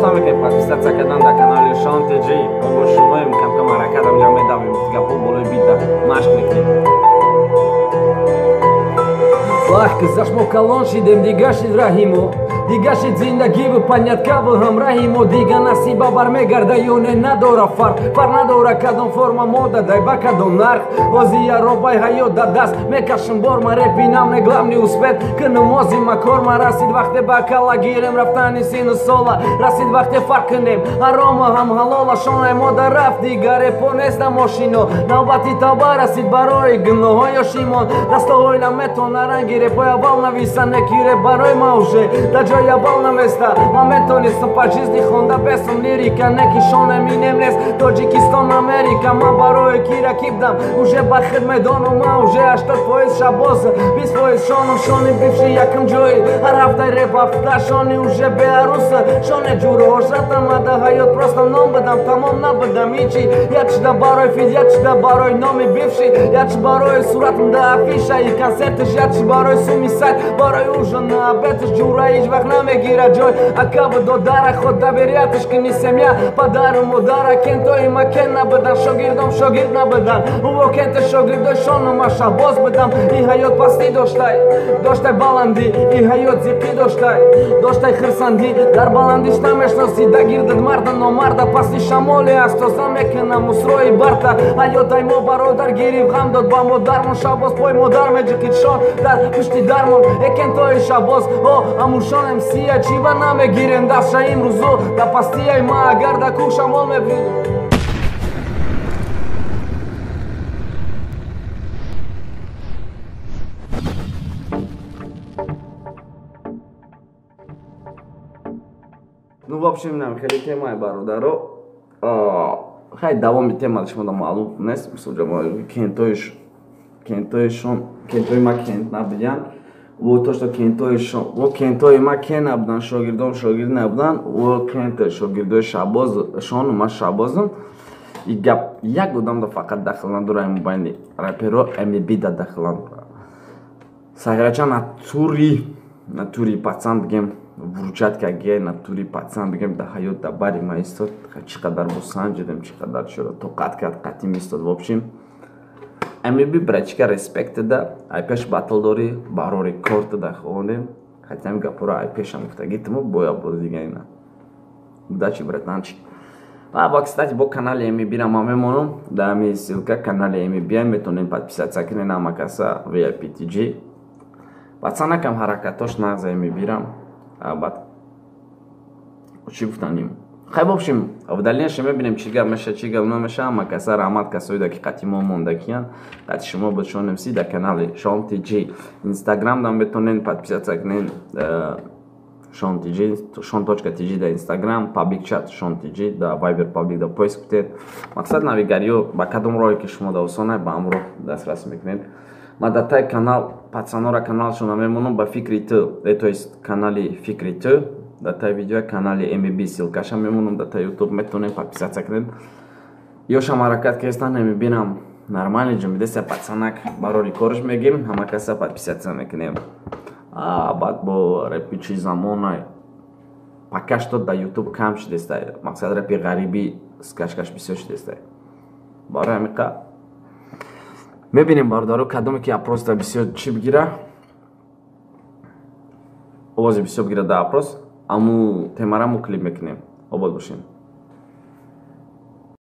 فراموش نمیکنید подписаться کردن در کانال شان تی جی. با شمایم کم کم حرکت انجام میدم. گپو بالای بیت مشق میکنیم. Лах, зашмо калон шидем, дигашид раҳимо, дигашид зиндагиву паньяткаву ҳамраҳимо, дига насиба бармегарда ё не надора фарқ надора кадом форма мода дай ба кадом нарх ҳозия робай ҳаёт да даст мекашам борма репинам не главни успех ки намози макорма расид вақте ба кала гирем рафтани сину сола расид вақте фарқ кунем ҳарома ҳам ҳалола шонай мода рафт дига репо неста мошино навбати тавба расид барои гуноҳҳои шимон дастоҳои наметона ранги репоя вал нависан неки реп барои ма уже да ҷоя вал наместа ма метонистам по жизни хонда бесам лирика неки шона минем нест тоҷикистон америка ма барои ки ракибдам уже ба хидмедону ма уже 80% шабоз 20% шонам шони бивши якм ҷои ҳар ҳафтай реп ҳафта шони уже беарус шоне ҷуро ошратам ада ҳаёт просто ном будам тамом набудам ҳичи якшида барои фид якшида барои номи бивши якши барои суратам да афиша и консертиш якши барои суми сайт барои ужона бетиш ҷура ҳеҷ вақт намегира ҷой акабу додара худ довериятиш ки ни семья падару модара кентои ма кен набудан шогирдом шогирд набудан уво кенте шогирдои шону ма шаҳбоз будам и ҳаёт пастӣ доштай баландӣ и ҳаёт зиқӣ доштай хирсандӣ дар баландиш намешносӣ да гирдат марда номарда пасти шамоли аст тоза мекунам усрои барта ҳаётай мо бародар гирифт ғам дод ба модармон шабоз пой модар меҷиқид шон дар пушти дармон экентои шабоз о амушонем сия чива намегирем дафша имрӯзу да пастияи ма агар да кӯҳ шамол мебинем. Ну, в общем, нам хели темаи бародаро. Хай давоми темаи шумо да маълум нест. Мисол кентои шон, кентои ма кент набудян. Во то, што кентои шон, во кентои ма кен набудан, шогирдом шогирд набудан, во кенте шогирдои шабоз шону ма шабозам. И гап як одам да фақат дахиландура ин байни раперо МБ да дахиландура. Сагарача натури пацан бигем вручат каге натури пацан бигем да ҳаёт да бари ма истод чӣ қадар бо санҷидем чӣ қадар чора тоқат кард қатъим истод. В общем МБ брачка респект да ай пеш батл дори баро рекорд да хонем хотям гапора ай пешам гуфтагитмо боя боз дига ина удачи братанчик. Ба кстати бо канали МБ ма мемонам да ҳами ссилка канали МБ метонем подписаться кунем ама каса VIP TG пацана кам ҳаракатош нағза мебирам бад чӣ гуфтаним. Хай в общем в дальнейшем мебинем чӣ гап меша чӣ гап намеша ама каса раҳмат касоида ки қатъи мо мондагиян қатъи шумо бошонем си да канали Шон TG Instagram да метонен подписаться кунен Шон TG Шон.TG да Instagram public chat Шон TG да Viber public да поиск кутед мақсад навигариё ба кадом роҳе ки шумо да осона ба ҳам роҳ дастрас мекунед. Ма дар таи канал пацанора каналшона мемонам ба фикри ту то есть канали фикри ту дар таи видео канали МБ ссилкаша мемонам дар таи ютуб метонем подписаться кунед. ёшам ҳаракат кестан мебинам нормални ҷумидеса пацанак баро рекордш мегем ҳама каса подписаться мекунем. Баъд бо репи чи замона пакаш дод да ютуб кам шудестай мақсад репи ғарибӣ скашкаш бисёр шудестай барои ҳамиқа мебинем бародаро кадоме ки апросда бисёр чӣ бигира овози бисёр бигира да апрос аму темараму клип мекунем. Обод бошем.